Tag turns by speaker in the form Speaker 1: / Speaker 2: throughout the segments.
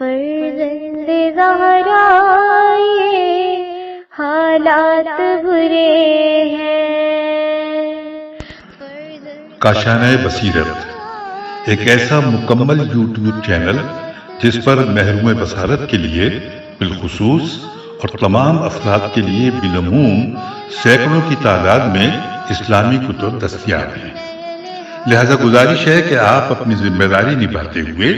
Speaker 1: فرزند زہرا یہ حالات برے ہیں۔
Speaker 2: کاشانۂ بصیرت ایک ایسا مکمل یوٹیوب چینل جس پر محروم بصارت کے لیے بالخصوص اور تمام افراد کے لیے بالعموم سینکڑوں کی تعداد میں اسلامی کتب دستیاب ہیں۔ لہذا گزارش ہے کہ آپ اپنی ذمہ داری نبھاتے ہوئے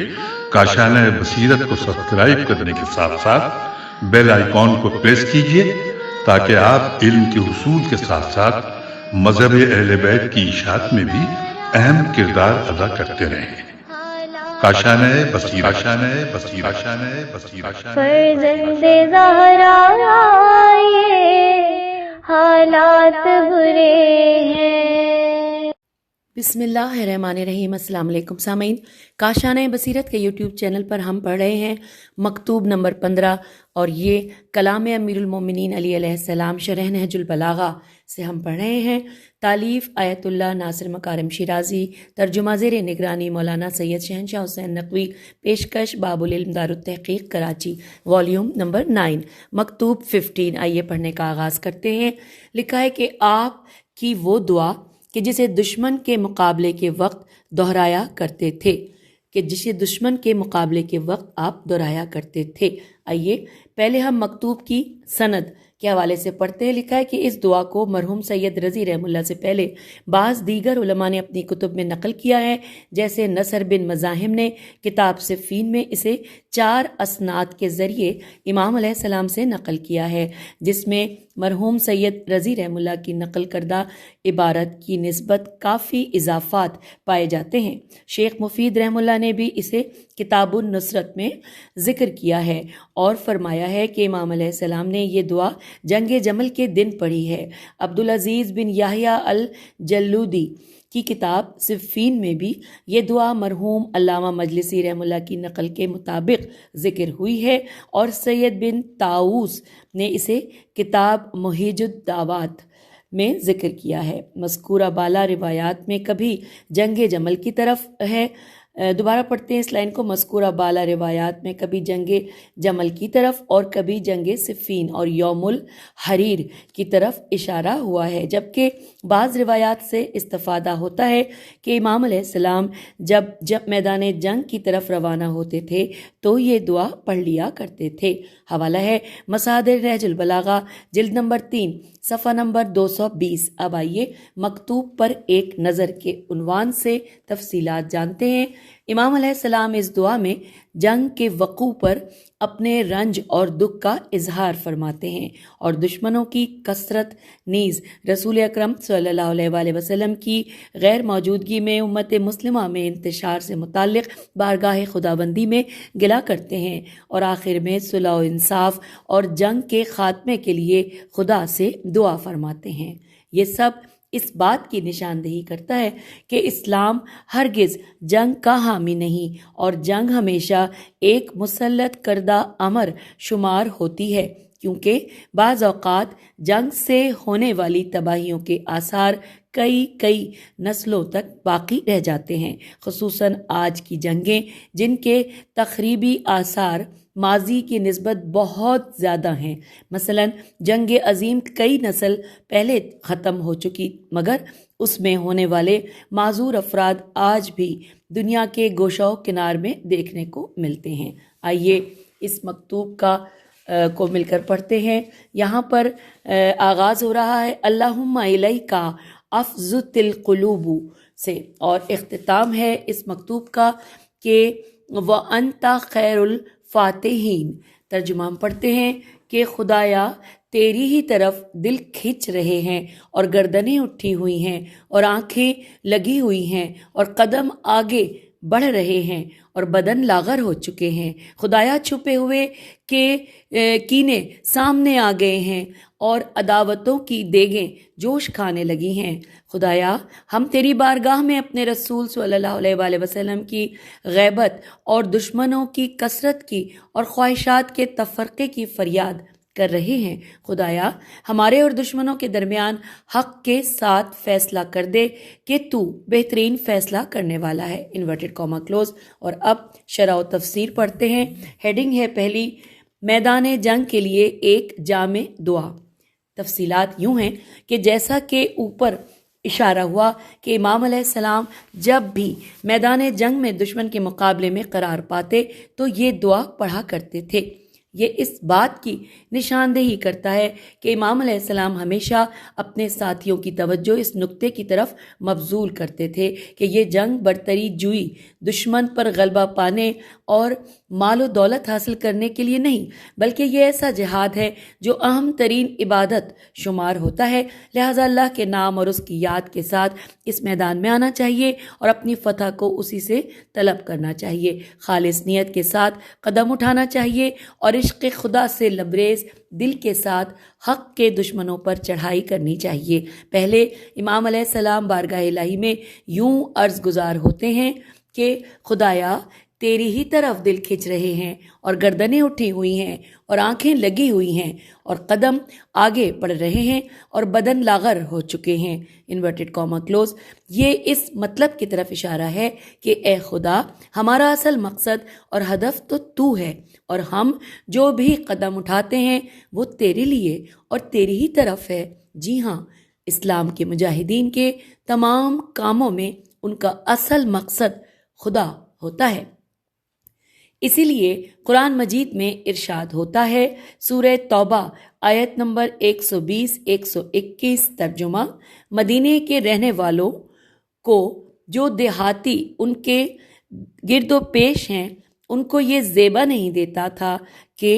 Speaker 2: کاشانۂ بصیرت کو سبسکرائب کرنے کے ساتھ ساتھ بیل آئیکن کو پریس کیجیے تاکہ آپ علم کے حصول کے ساتھ ساتھ مذہب اہل بیت کی اشاعت میں بھی اہم کردار ادا کرتے رہیں۔ کاشانۂ بصیرت، کاشانۂ بصیرت، کاشانۂ بصیرت۔
Speaker 1: فرزند زہرا یہ حالات برے ہیں۔
Speaker 3: بسم اللہ الرحمن الرحیم۔ السلام علیکم سامعین، کاشانۂ بصیرت کے یوٹیوب چینل پر ہم پڑھ رہے ہیں مکتوب نمبر 15، اور یہ کلام امیر المومنین علی علیہ السلام شرح نہج البلاغہ سے ہم پڑھ رہے ہیں۔ تالیف آیت اللہ ناصر مکارم شیرازی، ترجمہ زیر نگرانی مولانا سید شہنشاہ حسین نقوی، پیشکش باب العلم دارالتحقیق کراچی، والیوم نمبر 9، مکتوب 15۔ آئیے پڑھنے کا آغاز کرتے ہیں۔ لکھا ہے کہ آپ کی وہ دعا کہ جسے دشمن کے مقابلے کے وقت دہرایا کرتے تھے، آپ دہرایا کرتے تھے۔ آئیے پہلے ہم مکتوب کی سند کے حوالے سے پڑھتے ہیں۔ لکھا ہے کہ اس دعا کو مرحوم سید رضی رحم اللہ سے پہلے بعض دیگر علماء نے اپنی کتب میں نقل کیا ہے، جیسے نصر بن مزاحم نے کتاب صفین میں اسے 4 اسناد کے ذریعے امام علیہ السلام سے نقل کیا ہے، جس میں مرحوم سید رضی رحم اللہ کی نقل کردہ عبارت کی نسبت کافی اضافات پائے جاتے ہیں۔ شیخ مفید رحم اللہ نے بھی اسے کتاب النصرت میں ذکر کیا ہے اور فرمایا ہے کہ امام علیہ السلام نے یہ دعا جنگ جمل کے دن پڑھی ہے۔ عبدالعزیز بن یحییٰ الجلودی کی کتاب صفین میں بھی یہ دعا مرحوم علامہ مجلسی رحم اللہ کی نقل کے مطابق ذکر ہوئی ہے، اور سید بن طاووس نے اسے کتاب محیج الدعوات میں ذکر کیا ہے۔ مذکورہ بالا روایات میں کبھی جنگ جمل کی طرف ہے، دوبارہ پڑھتے ہیں اس لائن کو، مذکورہ بالا روایات میں کبھی جنگ جمل کی طرف اور کبھی جنگ صفین اور یوم الحریر کی طرف اشارہ ہوا ہے، جبکہ بعض روایات سے استفادہ ہوتا ہے کہ امام علیہ السلام جب میدان جنگ کی طرف روانہ ہوتے تھے تو یہ دعا پڑھ لیا کرتے تھے۔ حوالہ ہے مصادر نہج البلاغہ، جلد نمبر 3، صفحہ نمبر 220۔ اب آئیے مکتوب پر ایک نظر کے عنوان سے تفصیلات جانتے ہیں۔ امام علیہ السلام اس دعا میں جنگ کے وقوع پر اپنے رنج اور دکھ کا اظہار فرماتے ہیں، اور دشمنوں کی کثرت نیز رسول اکرم صلی اللہ علیہ وآلہ وسلم کی غیر موجودگی میں امت مسلمہ میں انتشار سے متعلق بارگاہ خداوندی میں گلہ کرتے ہیں، اور آخر میں صلح و انصاف اور جنگ کے خاتمے کے لیے خدا سے دعا فرماتے ہیں۔ یہ سب اس بات کی نشاندہی کرتا ہے کہ اسلام ہرگز جنگ کا حامی نہیں، اور جنگ ہمیشہ ایک مسلط کردہ امر شمار ہوتی ہے، کیونکہ بعض اوقات جنگ سے ہونے والی تباہیوں کے آثار کئی نسلوں تک باقی رہ جاتے ہیں، خصوصاً آج کی جنگیں جن کے تخریبی آثار ماضی کی نسبت بہت زیادہ ہیں۔ مثلا جنگ عظیم کئی نسل پہلے ختم ہو چکی، مگر اس میں ہونے والے معذور افراد آج بھی دنیا کے گوشہ و کنار میں دیکھنے کو ملتے ہیں۔ آئیے اس مکتوب کو مل کر پڑھتے ہیں۔ یہاں پر آغاز ہو رہا ہے اللہم الیک افضت القلوب سے، اور اختتام ہے اس مکتوب کا کہ وانت خیر الفاتحین۔ ترجمہ ہم پڑھتے ہیں کہ خدایا تیری ہی طرف دل کھنچ رہے ہیں، اور گردنیں اٹھی ہوئی ہیں، اور آنکھیں لگی ہوئی ہیں، اور قدم آگے بڑھ رہے ہیں، اور بدن لاغر ہو چکے ہیں۔ خدایا چھپے ہوئے کے کینے سامنے آ گئے ہیں، اور عداوتوں کی دیگیں جوش کھانے لگی ہیں۔ خدایا ہم تیری بارگاہ میں اپنے رسول صلی اللہ علیہ وآلہ وسلم کی غیبت اور دشمنوں کی کثرت کی اور خواہشات کے تفرقے کی فریاد کر رہے ہیں۔ خدایا ہمارے اور دشمنوں کے درمیان حق کے ساتھ فیصلہ کر دے کہ تو بہترین فیصلہ کرنے والا ہے، انورٹڈ کاما کلوز۔ اور اب شرح و تفسیر پڑھتے ہیں۔ ہیڈنگ ہے پہلی، میدان جنگ کے لیے ایک جامع دعا۔ تفصیلات یوں ہیں کہ جیسا کہ اوپر اشارہ ہوا کہ امام علیہ السلام جب بھی میدان جنگ میں دشمن کے مقابلے میں قرار پاتے تو یہ دعا پڑھا کرتے تھے۔ یہ اس بات کی نشاندہی کرتا ہے کہ امام علیہ السلام ہمیشہ اپنے ساتھیوں کی توجہ اس نقطے کی طرف مبذول کرتے تھے کہ یہ جنگ برتری جوئی، دشمن پر غلبہ پانے اور مال و دولت حاصل کرنے کے لیے نہیں، بلکہ یہ ایسا جہاد ہے جو اہم ترین عبادت شمار ہوتا ہے۔ لہٰذا اللہ کے نام اور اس کی یاد کے ساتھ اس میدان میں آنا چاہیے اور اپنی فتح کو اسی سے طلب کرنا چاہیے۔ خالص نیت کے ساتھ قدم اٹھانا چاہیے اور عشق خدا سے لبریز دل کے ساتھ حق کے دشمنوں پر چڑھائی کرنی چاہیے۔ پہلے امام علیہ السلام بارگاہ الہی میں یوں عرض گزار ہوتے ہیں کہ خدایا تیری ہی طرف دل کھنچ رہے ہیں اور گردنیں اٹھی ہوئی ہیں اور آنکھیں لگی ہوئی ہیں اور قدم آگے بڑھ رہے ہیں اور بدن لاغر ہو چکے ہیں، انورٹڈ کاما کلوز۔ یہ اس مطلب کی طرف اشارہ ہے کہ اے خدا، ہمارا اصل مقصد اور ہدف تو ہے اور ہم جو بھی قدم اٹھاتے ہیں وہ تیرے لیے اور تیری ہی طرف ہے۔ جی ہاں، اسلام کے مجاہدین کے تمام کاموں میں ان کا اصل مقصد خدا ہوتا ہے۔ اسی لیے قرآن مجید میں ارشاد ہوتا ہے، سورہ توبہ آیت نمبر 120-121 ترجمہ، مدینے کے رہنے والوں کو جو دیہاتی ان کے گرد و پیش ہیں ان کو یہ زیبا نہیں دیتا تھا کہ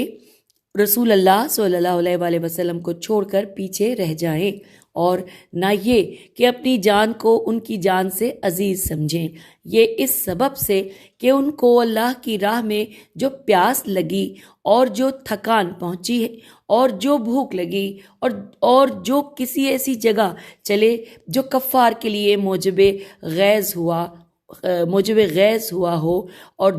Speaker 3: رسول اللہ صلی اللہ علیہ وآلہ وسلم کو چھوڑ کر پیچھے رہ جائیں، اور نہ یہ کہ اپنی جان کو ان کی جان سے عزیز سمجھیں۔ یہ اس سبب سے کہ ان کو اللہ کی راہ میں جو پیاس لگی اور جو تھکان پہنچی اور جو بھوک لگی اور جو کسی ایسی جگہ چلے جو کفار کے لیے موجب غیظ ہوا ہو، اور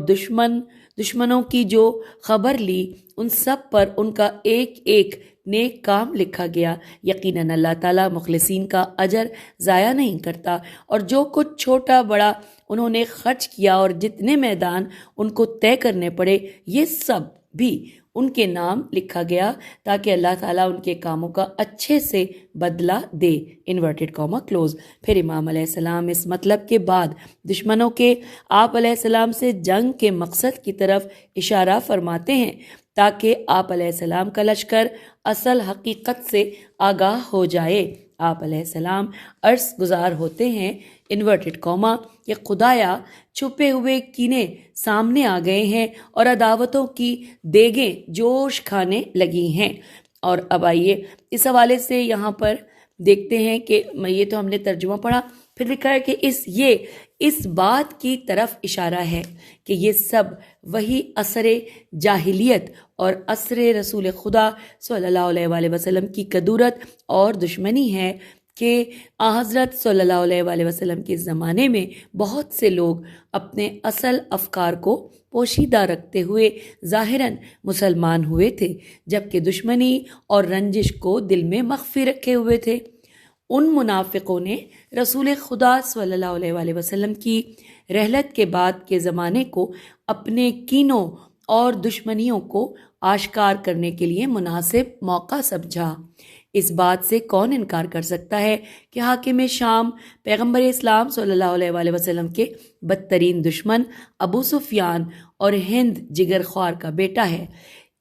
Speaker 3: دشمنوں کی جو خبر لی، ان سب پر ان کا ایک ایک نیک کام لکھا گیا۔ یقیناً اللہ تعالیٰ مخلصین کا اجر ضائع نہیں کرتا، اور جو کچھ چھوٹا بڑا انہوں نے خرچ کیا اور جتنے میدان ان کو طے کرنے پڑے، یہ سب بھی ان کے نام لکھا گیا تاکہ اللہ تعالیٰ ان کے کاموں کا اچھے سے بدلہ دے، انورٹڈ کاما کلوز۔ پھر امام علیہ السلام اس مطلب کے بعد دشمنوں کے آپ علیہ السلام سے جنگ کے مقصد کی طرف اشارہ فرماتے ہیں تاکہ آپ علیہ السلام کا لشکر اصل حقیقت سے آگاہ ہو جائے۔ آپ علیہ السلام عرض گزار ہوتے ہیں، انورٹڈ کاما، کہ خدایا چھپے ہوئے کینے سامنے آ گئے ہیں اور عداوتوں کی دیگیں جوش کھانے لگی ہیں۔ اور اب آئیے اس حوالے سے یہاں پر دیکھتے ہیں کہ یہ تو ہم نے ترجمہ پڑھا، پھر لکھا ہے کہ اس بات کی طرف اشارہ ہے کہ یہ سب وہی عصر جاہلیت اور عصر رسول خدا صلی اللہ علیہ وآلہ وسلم کی کدورت اور دشمنی ہے کہ حضرت صلی اللہ علیہ وآلہ وسلم کے زمانے میں بہت سے لوگ اپنے اصل افکار کو پوشیدہ رکھتے ہوئے ظاہراً مسلمان ہوئے تھے، جبکہ دشمنی اور رنجش کو دل میں مخفی رکھے ہوئے تھے۔ ان منافقوں نے رسول خدا صلی اللہ علیہ وآلہ وسلم کی رحلت کے بعد کے زمانے کو اپنے کینوں اور دشمنیوں کو آشکار کرنے کے لیے مناسب موقع سمجھا۔ اس بات سے کون انکار کر سکتا ہے کہ حاکم شام پیغمبر اسلام صلی اللہ علیہ وآلہ وسلم کے بدترین دشمن ابو سفیان اور ہند جگر خوار کا بیٹا ہے۔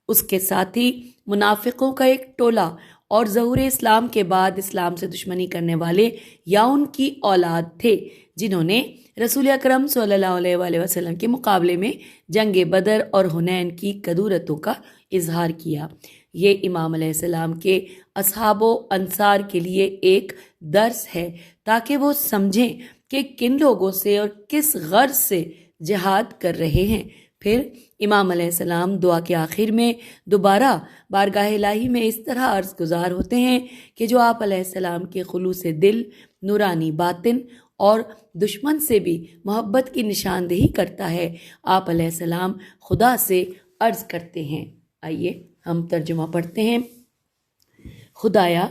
Speaker 3: اس کے ساتھ ہی منافقوں کا ایک ٹولہ اور ظہور اسلام کے بعد اسلام سے دشمنی کرنے والے یا ان کی اولاد تھے، جنہوں نے رسول اکرم صلی اللہ علیہ وآلہ وسلم کے مقابلے میں جنگ بدر اور حنین کی کدورتوں کا اظہار کیا۔ یہ امام علیہ السلام کے اصحاب و انصار کے لیے ایک درس ہے تاکہ وہ سمجھیں کہ کن لوگوں سے اور کس غرض سے جہاد کر رہے ہیں۔ پھر امام علیہ السلام دعا کے آخر میں دوبارہ بارگاہ الہی میں اس طرح عرض گزار ہوتے ہیں کہ جو آپ علیہ السلام کے خلوص دل، نورانی باطن اور دشمن سے بھی محبت کی نشاندہی کرتا ہے۔ آپ علیہ السلام خدا سے عرض کرتے ہیں، آئیے ہم ترجمہ پڑھتے ہیں۔ خدایا،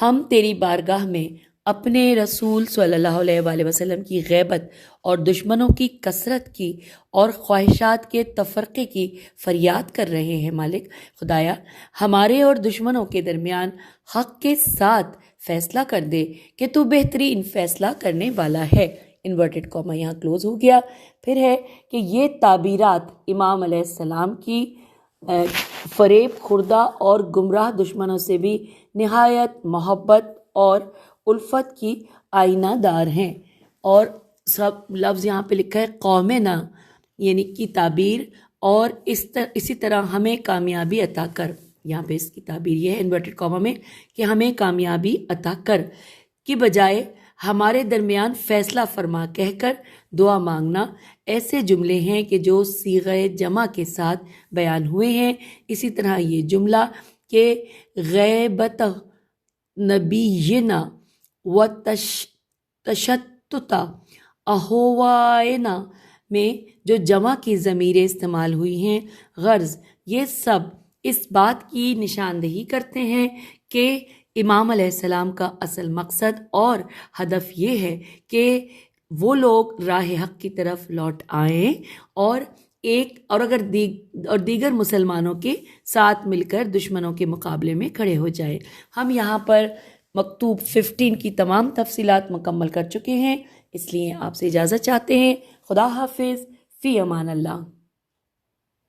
Speaker 3: ہم تیری بارگاہ میں اپنے رسول صلی اللہ علیہ وآلہ وسلم کی غیبت اور دشمنوں کی کثرت کی اور خواہشات کے تفرقے کی فریاد کر رہے ہیں۔ مالک خدایا، ہمارے اور دشمنوں کے درمیان حق کے ساتھ فیصلہ کر دے کہ تو بہترین فیصلہ کرنے والا ہے۔ انورٹڈ کاما یہاں کلوز ہو گیا۔ پھر ہے کہ یہ تعبیرات امام علیہ السلام کی فریب خوردہ اور گمراہ دشمنوں سے بھی نہایت محبت اور الفت کی آئینہ دار ہیں۔ اور سب لفظ یہاں پہ لکھا ہے قومنا، یعنی کی تعبیر، اور اسی طرح ہمیں کامیابی عطا کر۔ یہاں پہ اس کی تعبیر یہ ہے انورٹڈ کاما میں کہ ہمیں کامیابی عطا کر کی بجائے ہمارے درمیان فیصلہ فرما کہہ کر دعا مانگنا ایسے جملے ہیں کہ جو صیغہ جمع کے ساتھ بیان ہوئے ہیں۔ اسی طرح یہ جملہ کہ غیبت نبینا و تشتت اہوائنا میں جو جمع کی ضمیریں استعمال ہوئی ہیں، غرض یہ سب اس بات کی نشاندہی کرتے ہیں کہ امام علیہ السلام کا اصل مقصد اور ہدف یہ ہے کہ وہ لوگ راہ حق کی طرف لوٹ آئیں اور اگر دیگر مسلمانوں کے ساتھ مل کر دشمنوں کے مقابلے میں کھڑے ہو جائیں۔ ہم یہاں پر مکتوب 15 کی تمام تفصیلات مکمل کر چکے ہیں، اس لیے آپ سے اجازت چاہتے ہیں۔ خدا حافظ، فی امان اللہ۔